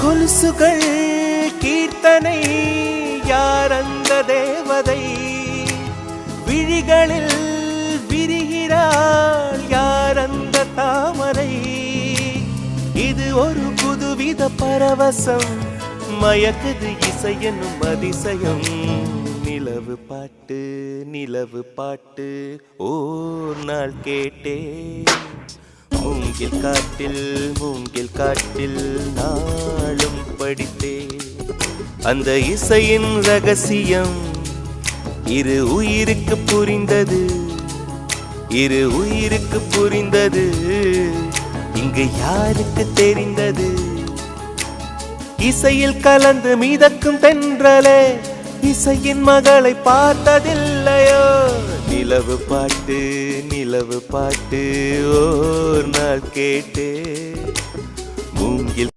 கொலுசுகள் கீர்த்தனை யார் அந்த தேவதை விழிகளில் விரிகிறாள் யார் அந்த தாமரை இது ஒரு புதுவித பரவசம் மயக்குது இசை என்னும் அதிசயம் நிலவு பாட்டு ஓர் நாள் கேட்டே மூங்கில் காட்டில் நாளும் படித்தே அந்த இசையின் ரகசியம் இரு உயிருக்கு புரிந்தது இங்கு யாருக்கு தெரிந்தது இசையில் கலந்து மிதக்கும் தென்றலே இசையின் மகளை பார்த்ததில்லையோ நிலவு பாட்டு ஓர் நாள் கேட்டே மூங்கில்